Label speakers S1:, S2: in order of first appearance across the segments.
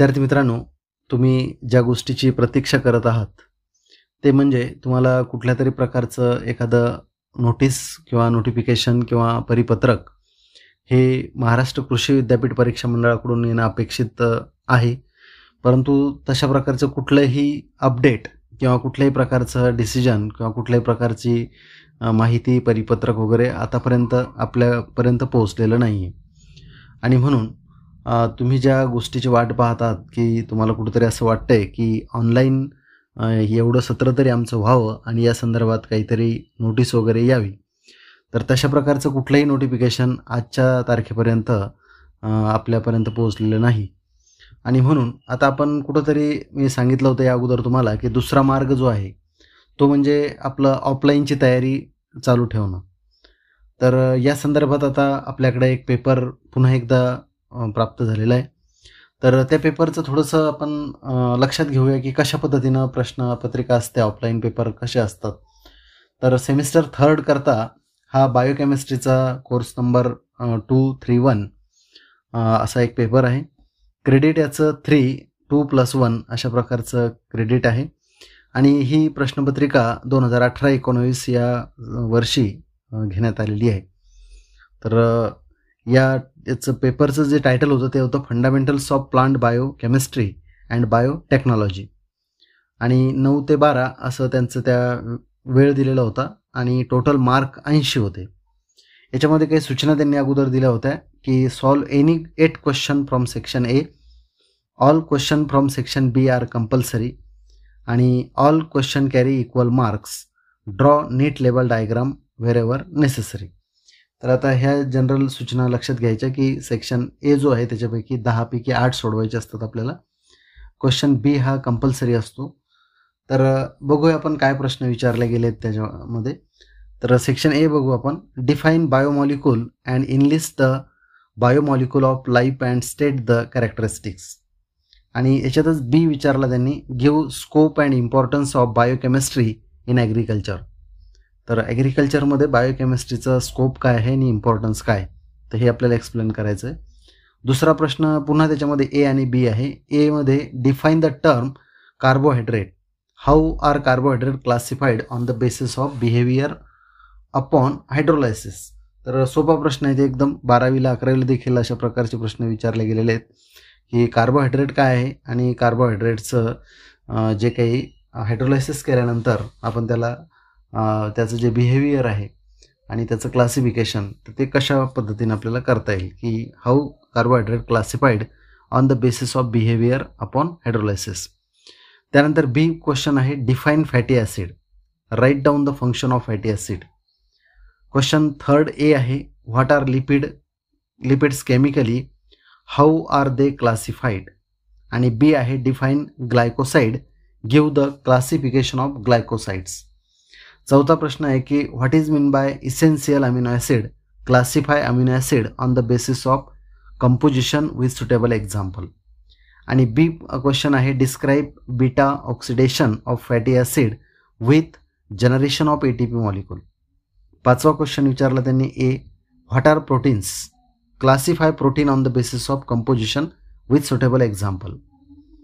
S1: विद्यार्थी मित्रांनो, तुम्ही ज्या गोष्टीची प्रतीक्षा करत आहात, ते म्हणजे तुम्हाला कुठल्यातरी प्रकारचं एखादं नोटीस किंवा नोटिफिकेशन किंवा परिपत्रक हे महाराष्ट्र कृषी विद्यापीठ परीक्षा मंडळाकडून येणं अपेक्षित आहे. परंतु तशा प्रकारचं कुठलंही अपडेट किंवा कुठल्याही प्रकारचं डिसिजन किंवा कुठल्याही प्रकारची माहिती, परिपत्रक वगैरे आतापर्यंत आपल्यापर्यंत पोहोचलेलं नाही आहे. आणि म्हणून तुम्ही ज्या गोष्टीची वाट पाहत आहात, की तुम्हाला कुठेतरी असं वाटतंय की ऑनलाईन एवढं सत्र तरी आमचं व्हावं आणि या संदर्भात काहीतरी नोटीस वगैरे यावी. तर तशा प्रकारचं कुठलंही नोटिफिकेशन आजच्या तारखेपर्यंत आपल्यापर्यंत पोहोचलेलं नाही. आणि म्हणून आता आपण कुठंतरी, मी सांगितलं होतं या अगोदर तुम्हाला, की दुसरा मार्ग जो आहे तो म्हणजे आपलं ऑफलाईनची तयारी चालू ठेवणं. तर या संदर्भात आता आपल्याकडे एक पेपर पुन्हा एकदा प्राप्त झालेला आहे. तर त्या पेपरचं थोडंसं आपण लक्षात घेऊया की कशा पद्धतीनं प्रश्नपत्रिका असते, ऑफलाईन पेपर कसे असतात. तर सेमिस्टर 3 करता हा बायोकेमिस्ट्रीचा कोर्स नंबर 231 असा एक पेपर आहे. क्रेडिट याचं 3+2+1 अशा प्रकारचं क्रेडिट आहे. आणि ही प्रश्नपत्रिका 2018-19 या वर्षी घेण्यात आलेली आहे. तर याचं पेपरचं जे टायटल होतं ते होतं fundamentals of plant biochemistry and biotechnology. आणि 9 ते 12 असं त्यांचं त्या वेळ दिलेला होता आणि टोटल मार्क 80 होते. याच्यामध्ये काही सूचना त्यांनी अगोदर दिल्या होत्या की solve any 8 question from section A, all question from section B are compulsory आणि all question carry equal marks, draw neat label diagram wherever necessary. तर आता ह्या जनरल सूचना लक्षात घ्यायच्या की सेक्शन ए जो आहे त्याच्यापैकी 10 पैकी 8 सोडवायचे असतात आपल्याला. क्वेश्चन बी हा कंपल्सरी असतो. तर बघूया आपण काय प्रश्न विचारले गेले आहेत त्याच्यामध्ये. तर सेक्शन ए बघू आपण. Define biomolecule and enlist the biomolecule of life and state the characteristics. आणि याच्यातच बी विचारला त्यांनी, give scope and importance of biochemistry in agriculture. तर ॲग्रिकल्चरमध्ये बायोकेमिस्ट्रीचा स्कोप काय आहे आणि इम्पॉर्टन्स काय, तर हे आपल्याला एक्सप्लेन करायचं आहे. दुसरा प्रश्न पुन्हा त्याच्यामध्ये ए आणि बी आहे. एमध्ये define the term carbohydrate, how are carbohydrate classified on the basis of behaviour upon hydrolysis. तर सोपा प्रश्न आहे ते एकदम. 12वीला 11वीला देखील अशा प्रकारचे प्रश्न विचारले गेलेले आहेत की कार्बोहायड्रेट काय आहे आणि कार्बोहायड्रेटचं जे काही हायड्रोलायसिस केल्यानंतर आपण त्याचं जे बिहेवियर आहे आणि त्याचं क्लासिफिकेशन, तर ते कशा पद्धतीने आपल्याला करता येईल की how carbohydrate classified on the basis of behaviour upon hydrolysis. त्यानंतर बी क्वेश्चन आहे define fatty acid, write down the function of fatty acid. Question 3 A आहे, what are lipids chemically, how are they classified. आणि B आहे define glycoside, give the classification of glycosides. चौथा प्रश्न आहे की what is mean by essential amino acid, classify amino acid on the basis of composition with suitable example. आणि B question आहे describe beta oxidation of fatty acid with generation of ATP molecule. पाचवा question विचारला त्यांनी A, what are proteins, classify protein on the basis of composition with suitable example.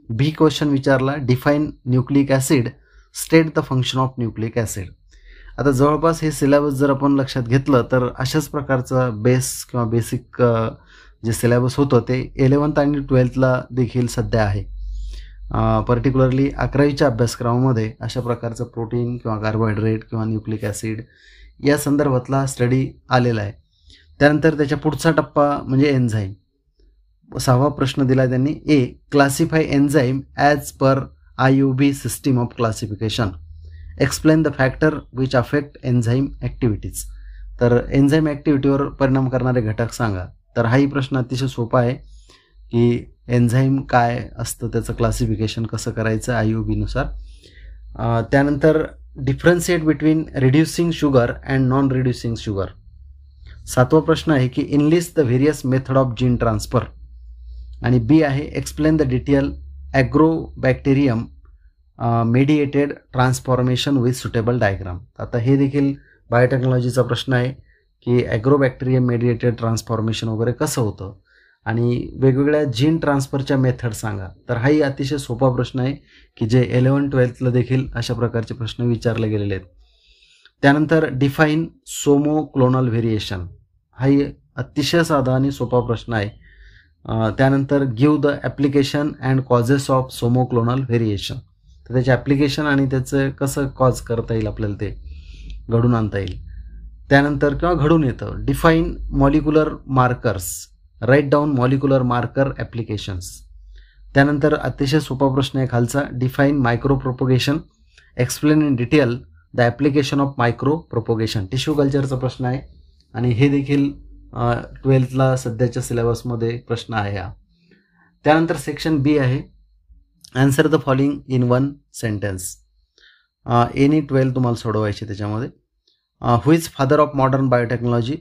S1: B question विचारला define nucleic acid, state the function of nucleic acid. आता जवळपास हे syllabus जर आपण लक्षात घेतलं तर अशाच प्रकारचा बेस किंवा बेसिक जे सिलेबस होतं ते 11th आणि 12thला देखील सध्या आहे. पर्टिक्युलरली 11वीच्या अभ्यासक्रमामध्ये अशा प्रकारचं प्रोटीन किंवा कार्बोहायड्रेट किंवा न्यूक्लिक ॲसिड या संदर्भातला स्टडी आलेला आहे. त्यानंतर त्याच्या पुढचा टप्पा म्हणजे एन्झाईम. 6वा प्रश्न दिला त्यांनी A, classify enzyme as per IUB system of classification, explain the factor which affect enzyme activities. तर एन्झाईम ॲक्टिव्हिटीवर परिणाम करणारे घटक सांगा. तर हाही प्रश्न अतिशय सोपा आहे की एन्झाईम काय असतं, त्याचं क्लासिफिकेशन कसं करायचं IUB नुसार. त्यानंतर differentiate between reducing sugar and non reducing sugar. 7वा प्रश्न आहे की enlist the various method of gene transfer. आणि बी आहे explain the detail Agrobacterium mediated transformation with suitable diagram. आता हे देखील बायोटेक्नॉलॉजीचा प्रश्न आहे की ॲग्रोबॅक्टेरियम मेडिएटेड ट्रान्सफॉर्मेशन वगैरे कसं होतं आणि वेगवेगळ्या जीन ट्रान्सफरच्या मेथड सांगा. तर हाही अतिशय सोपा प्रश्न आहे की जे 11-12ला देखील अशा प्रकारचे प्रश्न विचारले गेलेले आहेत. त्यानंतर डिफाईन सोमोक्लोनल व्हेरिएशन, हाही अतिशय साधा आणि सोपा प्रश्न आहे. त्यानंतर give the application and causes of somaclonal variation, तर त्याचे ॲप्लिकेशन आणि त्याचं कसं कॉज करता येईल आपल्याला ते घडून आणता येईल. त्यानंतर किंवा घडून येतं define molecular markers, write down molecular marker applications. त्यानंतर अतिशय सोपा प्रश्न आहे खालचा, define micropropagation, explain in detail the application of micropropagation. Tissue कल्चरचा प्रश्न आहे आणि हे देखील 12ला सध्याच्या सिलेबसमध्ये प्रश्न आहे हा. त्यानंतर सेक्शन बी आहे, answer the following in one sentence. Any 12 तुम्हाला सोडवायचे त्याच्यामध्ये. Who is father of modern biotechnology.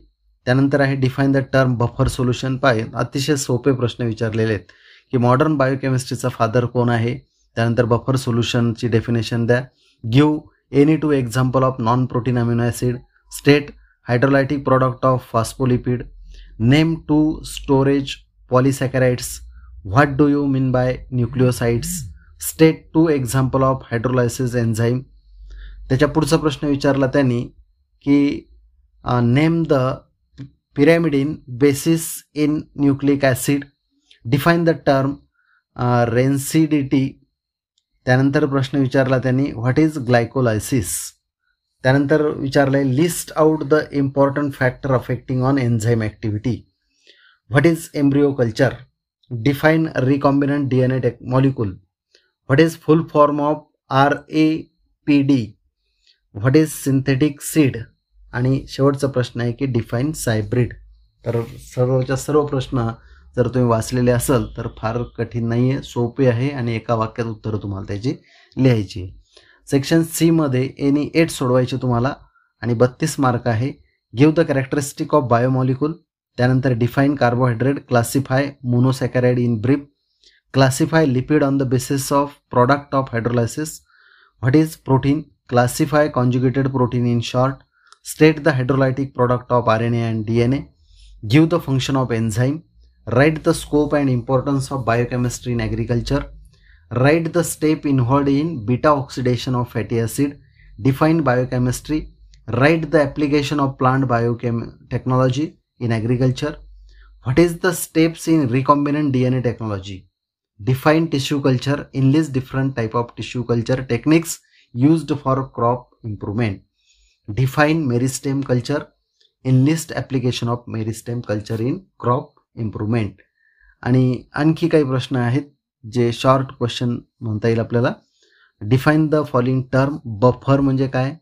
S1: त्यानंतर आहे define the term buffer solution. अतिशय सोपे प्रश्न विचारलेले आहेत की मॉडर्न बायोकेमिस्ट्रीचा फादर कोण आहे. त्यानंतर बफर सोल्युशनची डेफिनेशन द्या. Give any 2 example of non protein amino acid. State hydrolytic product of phospholipid. Name 2 storage polysaccharides. What do you mean by nucleosides. State 2 example of hydrolysis enzyme. त्याच्या पुढचा प्रश्न विचारला त्यांनी की name the pyrimidine bases in nucleic acid. Define the term rancidity. त्यानंतर प्रश्न विचारला त्यांनी व्हॉट इज ग्लायकोलायसिस. त्यानंतर विचारलं आहे list out the important factor affecting on enzyme activity. What is embryo culture. Define recombinant DNA molecule. What is full form of RAPD. What is synthetic seed. आणि शेवटचा प्रश्न आहे की डिफाईन सायब्रिड. तर सर्वच्या सर्व प्रश्न जर तुम्ही वाचलेले असाल तर फार कठीण नाही आहे, सोपे आहे आणि एका वाक्यात उत्तरं तुम्हाला त्याची लिहायची. सेक्शन सीमध्ये एनी 8 सोडवायचे तुम्हाला आणि 32 मार्क आहे. Give the characteristic of biomolecule. त्यानंतर define carbohydrate. Classify monosaccharide in brief. Classify lipid on the basis of product of hydrolysis. What is protein. Classify conjugated protein in short. State the hydrolytic product of RNA and DNA. Give the function of enzyme. Write the scope and importance of biochemistry in agriculture. Write the step involved in beta oxidation of fatty acid. Define biochemistry. Write the application of plant biotechnology in agriculture. What is the steps in recombinant DNA technology? Define tissue culture. Enlist different type of tissue culture techniques used for crop improvement. Define meristem culture. Enlist application of meristem culture in crop improvement. आणि आणखी काही प्रश्न आहेत जे short question म्हणता येईल आपल्याला. Define the following term. Buffer म्हणजे काय.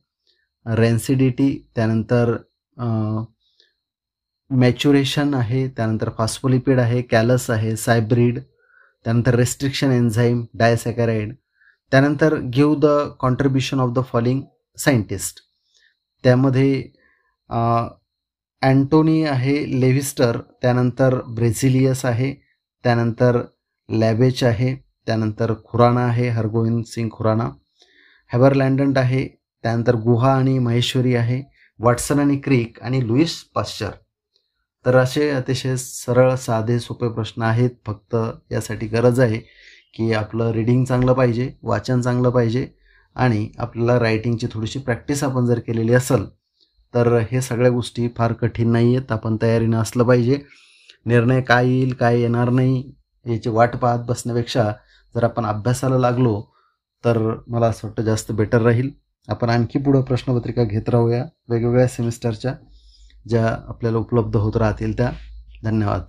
S1: रेन्सिडिटी. त्यानंतर मॅच्युरेशन आहे. त्यानंतर फॉस्फोलिपिड आहे. कॅलस आहे. सायब्रिड. त्यानंतर रेस्ट्रिक्शन एन्झाईम. डायसॅकॅराइड. त्यानंतर give the contribution of the following scientist. त्यामध्ये अँटोनी आहे. लेव्हिस्टर. त्यानंतर ब्रेझिलियस आहे. त्यानंतर लॅबेच आहे. त्यानंतर खुराना आहे. हरगोविंद सिंग खुराना. हॅबरलँडंट आहे. त्यानंतर गुहा आणि महेश्वरी आहे. वॉटसन आणि क्रिक आणि लुईस पाश्चर. तर असे अतिशय सरळ साधे सोपे प्रश्न आहेत. फक्त यासाठी गरज आहे की आपलं रीडिंग चांगलं पाहिजे, वाचन चांगलं पाहिजे आणि आपल्याला रायटिंगची थोडीशी प्रॅक्टिस आपण जर केलेली असेल तर हे सगळ्या गोष्टी फार कठीण नाही आहेत. आपण तयारीनं असलं पाहिजे. निर्णय काय येईल काय येणार नाही याची वाट पाहत बसण्यापेक्षा जर आपण अभ्यासाला लागलो तर मला असं वाटतं जास्त बेटर राहील. आपण आणखी पुढं प्रश्नपत्रिका घेत राहूया वेगवेगळ्या सेमिस्टरच्या, ज्या आपल्याला उपलब्ध होत राहतील त्या. धन्यवाद.